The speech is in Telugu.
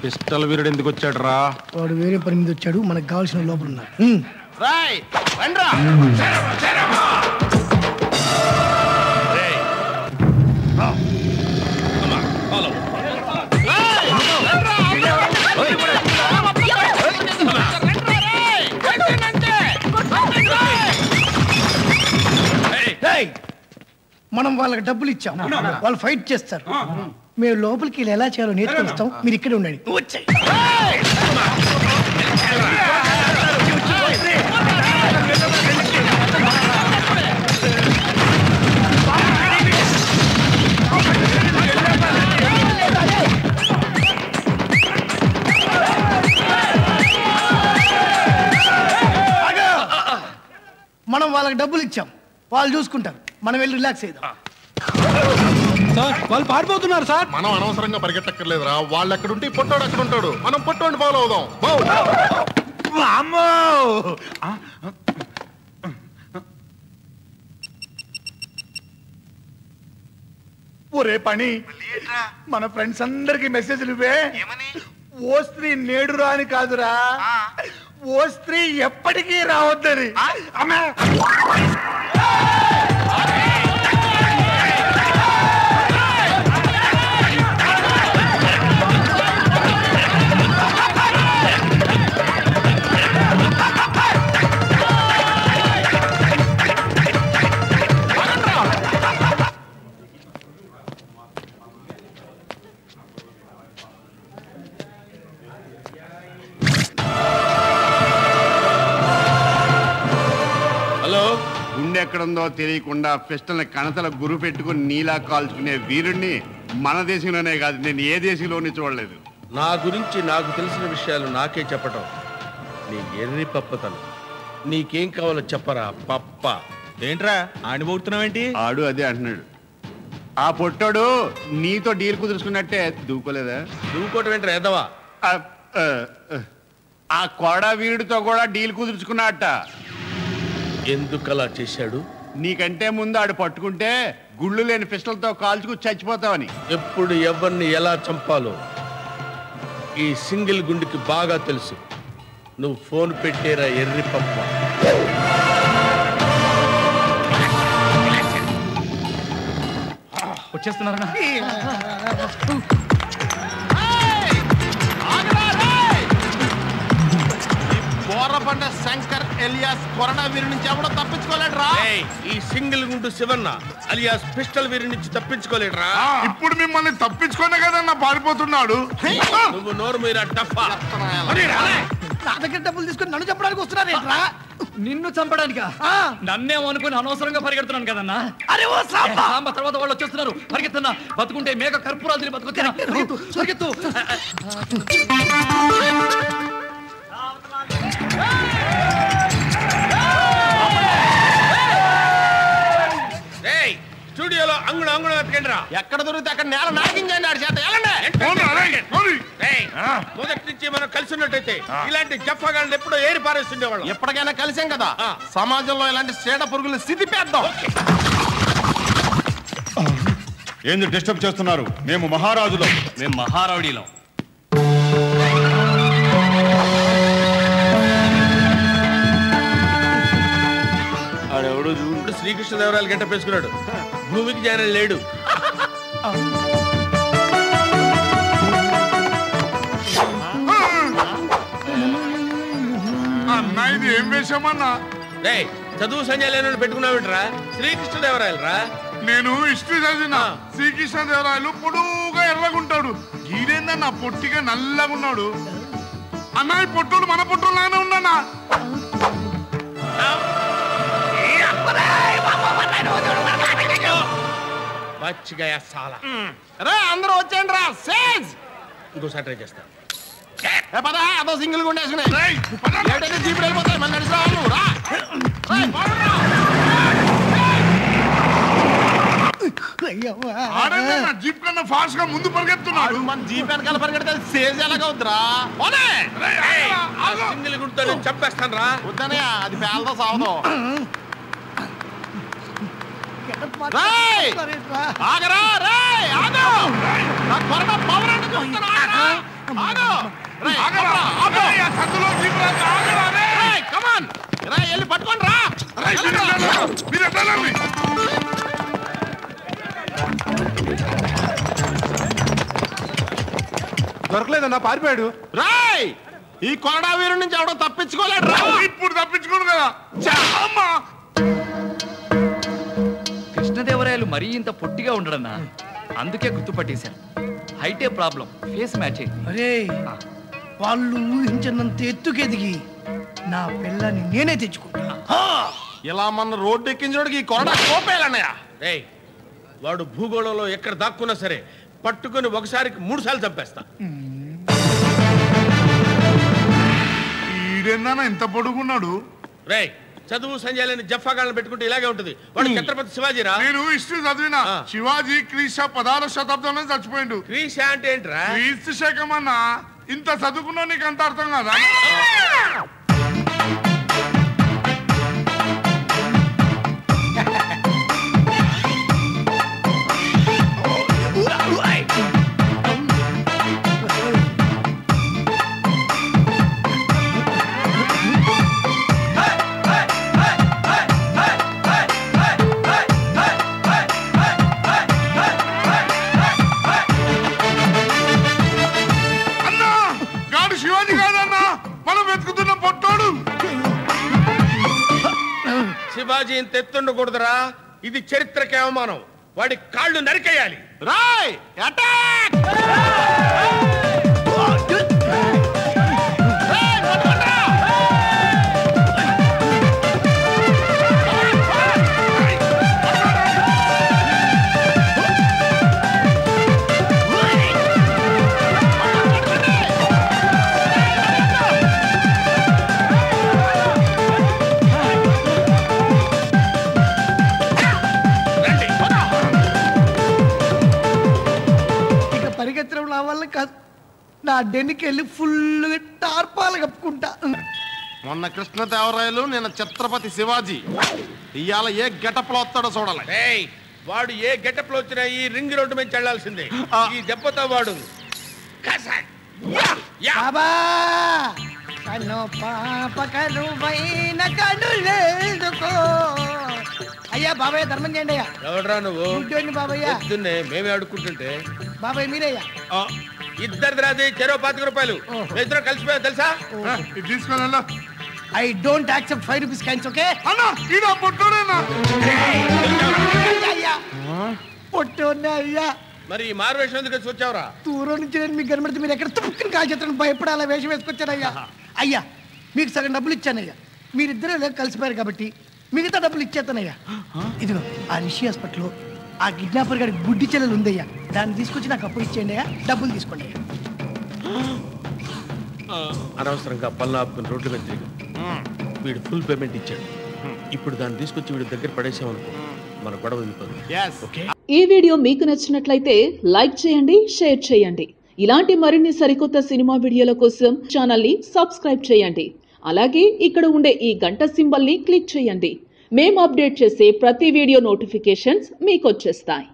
పిస్టల్ వీరుడు ఎందుకు వచ్చాడు రా? వాడు వేరే పని మీద వచ్చాడు, మనకు కావాల్సిన లోపల ఉన్నారు. మనం వాళ్ళకి డబ్బులు ఇచ్చాం, వాళ్ళు ఫైట్ చేస్తారు. మేము లోపలికి వెళ్ళి ఎలా చేయాలో నేర్చుకొస్తాం, మీరు ఇక్కడే ఉండండి. వచ్చాయి మనం వాళ్ళకి డబ్బులు ఇచ్చాం, వాళ్ళు చూసుకుంటారు. మనం వెళ్ళి రిలాక్స్ అయ్యాం. సార్ వాళ్ళు పారిపోతున్నారు సార్. మనం అనవసరంగా పరిగెట్టక్కర్లేదురా. వాళ్ళు ఎక్కడుంటే పొట్టోడు అక్కడ ఉంటాడు. మనం పొట్టోడిని ఫాలో అవుదాం. ఒరే పని, మన ఫ్రెండ్స్ అందరికి మెసేజ్లు ఇవే. ఓ స్త్రీ నేడు రాని కాదురా, ఓ స్త్రీ ఎప్పటికీ రావద్దని. ఎక్కడుందో తెలియకుండా పిస్టల్ని కణతల గురు పెట్టుకుని నీలా కాల్చుకునే వీరుణ్ణి మన దేశంలోనే కాదు, నేను ఏ దేశంలోనే చూడలేదు. నా గురించి నాకు తెలిసిన విషయాలు నాకే చెప్పటం నీ ఎర్రి పప్పతను. నీకేం కావాలో చెప్పరా పప్ప. ఏంట్రా ఆడిపోతున్నావేంటి? ఆడు అదే అంటున్నాడు. ఆ పొట్టోడు నీతో డీల్ కుదుర్చుకున్నట్టే దూకోలేదా? దూకోవటం ఏంట్రా ఎదవా? ఆ కోడా వీరుడితో కూడా డీల్ కుదుర్చుకున్నట్ట. ఎందుకలా చేశాడు? నీకంటే ముందు ఆడు పట్టుకుంటే గుళ్ళు లేని పిస్టల్తో కాల్చుకు చచ్చిపోతావని. ఎప్పుడు ఎవరిని ఎలా చంపాలో ఈ సింగిల్ గుండెకి బాగా తెలుసు. నువ్వు ఫోన్ పెట్టేరా ఎర్రి పప్ప. వచ్చేస్తున్నారా? బోరబండ శంకర్ ఎలియాస్ కొరడా వీరి నుంచి ఎవడో తప్పించుకోలేడురా. ఈ సింగిల్ గుండు శివన్న అలియాస్ పిస్టల్ వీరి నుంచి తప్పించుకోలేడురా. ఇప్పుడు మిమ్మల్ని తప్పించుకోనే కదన్నా పారిపోతున్నాడు. నువ్వు నోరు మీరా టఫా. నా దగ్గర డబ్బులు తీసుకుని నన్ను చంపడానికి వస్తున్నారేంట్రా? నిన్ను చంపడానికా? నన్నేమో అనుకుని అనవసరంగా పరిగెడుతున్నాను కదన్నా. అరే ఓ సాంబ, తర్వాత వాళ్ళు వచ్చేస్తున్నారు. పరిగెత్తన్నా, బతుకుంటే మేక కర్పూరాలు తిని బతుకుతున్నా. పరిగెత్తు. స్టూడియోలో అంగుళం వెతకండిరా. ఎక్కడ దొరికితే అక్కడ నేల నాకించండి. ఆడి చేత మొదటి నుంచి మనం కలిసి ఉన్నట్టయితే ఇలాంటి జఫాగాళ్ళని ఎప్పుడో ఏరి పారేస్తుండేవాళ్ళం. ఎప్పటికైనా కలిసాం కదా, సమాజంలో ఇలాంటి చీడ పురుగులు స్థితి పేద్దాం. ఏంది డిస్టర్బ్ చేస్తున్నారు? మేము మహారాజులం. మేము మహారౌడీలం. ఆడెవడు చూడు శ్రీకృష్ణదేవరాయలు గంట పేసుకున్నాడు. భూమికి జాయిన్ లేడు. అన్నా ఇది ఏం వేషమన్నా? చదువు సంజయ్ లేని పెట్టుకున్నావిట్రా? శ్రీకృష్ణదేవరాయలు రా. నేను హిస్టరీ చదివిన. శ్రీకృష్ణదేవరాయలు పొడువుగా ఎర్రగుంటాడు, ఈడేందన్నా పొట్టిగా నల్లగున్నాడు. అన్నా ఈ పొట్టుడు మన పొట్టులానే ఉన్నానా? అందరూ వచ్చేయండి రా. సేజ్ ఇంకోసారి ట్రై చేస్తా. అదో సింగిల్ గుండేసుకున్నాయి. జీప్ వెళ్ళిపోతాయి. మన నడిచి రా. జీప్ కన్నా ఫాస్ట్ గా ముందు పరిగెత్తున్నాడు. మన జీప్ వెనకాల పరిగెడితే సేజ్ ఎలాగవుద్దురా? సింగిల్ గుండెతో చంపేస్తాను రా. వద్దనయ్యా, అది పేలతో సావదు. ఆగరా రే, ఆగు. నా కొరడా పవర్ అంటే వెళ్ళి పట్టుకోండి రా. దొరకలేదన్నా, పారిపోయాడు. రాయ్ ఈ కొరడా వీరు నుంచి ఎవడో తప్పించుకోలేడు రా. ఇప్పుడు తప్పించుకోడు కదా. కృష్ణదేవరాయలు మరీ ఇంత పొట్టిగా ఉండడన్నా, అందుకే గుర్తుపట్టేశారు. హైటే ప్రాబ్లం, ఫేస్ మ్యాచ్ అయింది. అరే వాళ్ళు ఊహించినంత ఎత్తుకెదిగి నా పిల్లని నేనే తెచ్చుకుంటా. ఇలా మన రోడ్డు ఎక్కించడానికి ఈ కొరడా కోపేయాలన్నయ్య. రేయ్ వాడు భూగోళంలో ఎక్కడ దాక్కున్నా సరే పట్టుకొని ఒకసారికి 3 సార్లు చంపేస్తా. ఈడేందన్నా ఎంత పొడుగున్నాడు. రేయ్ చదువు సంజయాలని జఫాగాళ్ళని పెట్టుకుంటే ఇలాగే ఉంటుంది. వాడు ఛత్రపతి శివాజీరా. నేను హిస్టరీ చదివిన. శివాజీ క్రీస్తు 16వ శతాబ్దంలో చచ్చిపోయిండు. క్రీశా అంటే ఏంట్రా? క్రీస్తు శకం అన్నా. ఇంత చదువుకున్నా నీకు అంత అర్థం కదా. శివాజీ కాదన్నా, మనం వెతుకుతున్న పొట్టోడు. శివాజీ ఇంత ఎత్తుండకూడదురా. ఇది చరిత్రకే అవమానం. వాడి కాళ్ళు నరికేయాలి. రాయ్ అటాక్. పరిగెత్తడం నా వల్ల కాదు. నా డెన్నికి వెళ్ళి ఫుల్ టార్పాలు కప్పుకుంటా. మొన్న కృష్ణదేవరాయలు, నేను ఛత్రపతి శివాజీ. ఇవాళ ఏ గెటప్ లో వస్తాడో చూడాలి. రేయ్ వాడు ఏ గెటప్ లో వచ్చినా ఈ రింగ్ రోడ్డు మీద చెల్లాల్సిందే. ఈ దెబ్బతో వాడు బాబా కను పాప కరువైన కనులేదుకో. అయ్యా బాబాయ్ ధర్మం చేయండి అయ్యా. ఎవడరా నువ్వు? బాబాయ్య పొద్దున్నే మేమే అడుక్కుంటుంటే బాబాయ్ మీరయ్యా. ఇద్దరిది రాది చెరో 25 రూపాయలు. ఇద్దరు కలిసిపోయా తెలుసా? తీసుకొని I don't accept 5 rupees coins. Okay అన్నా ఈడ పొట్టోడేనా? అయ్యా పొట్టోనే అయ్యా. మరి ఈ మారువేషం ఎందుకు వచ్చావురా? దూరం నుంచి నేను మీకు కనబడితే మీరు ఎక్కడ తుప్పుకుని కాల్చేస్తాను భయపడాలా వేషం వేసుకొచ్చానయ్యా. అయ్యా మీకు సగం డబ్బులు ఇచ్చానయ్యా. మీరిద్దరే కలిసిపోయారు కాబట్టి మిగతా డబ్బులు ఇచ్చేస్తానయ్యా. ఇదిగో ఆ రిషి హాస్పిటల్లో ఆ కిడ్నాపర్ గారికి గుడ్డి చెల్లెలు ఉందయ్యా. దాన్ని తీసుకొచ్చి నాకు అప్పు ఇచ్చేయండి అయ్యా. డబ్బులు తీసుకోండి అయ్యా. అనవసరంగా పళ్ళు ఆపుకుని రోడ్ల మీద తిరిగి వీడు ఫుల్ పేమెంట్ ఇచ్చాడు. ఇప్పుడు దాన్ని తీసుకొచ్చి వీడి దగ్గర పడేసామనుకో మన గొడవ వెళ్ళిపోతుంది. ఈ వీడియో మీకు నచ్చినట్లయితే లైక్ చేయండి, షేర్ చేయండి. ఇలాంటి మరిన్ని సరికొత్త సినిమా వీడియోల కోసం ఛానల్ ని సబ్స్క్రైబ్ చేయండి. అలాగే ఇక్కడ ఉండే ఈ గంట సింబల్ ని క్లిక్ చేయండి. మేము అప్డేట్ చేసే ప్రతి వీడియో నోటిఫికేషన్స్ మీకు వచ్చేస్తాయి.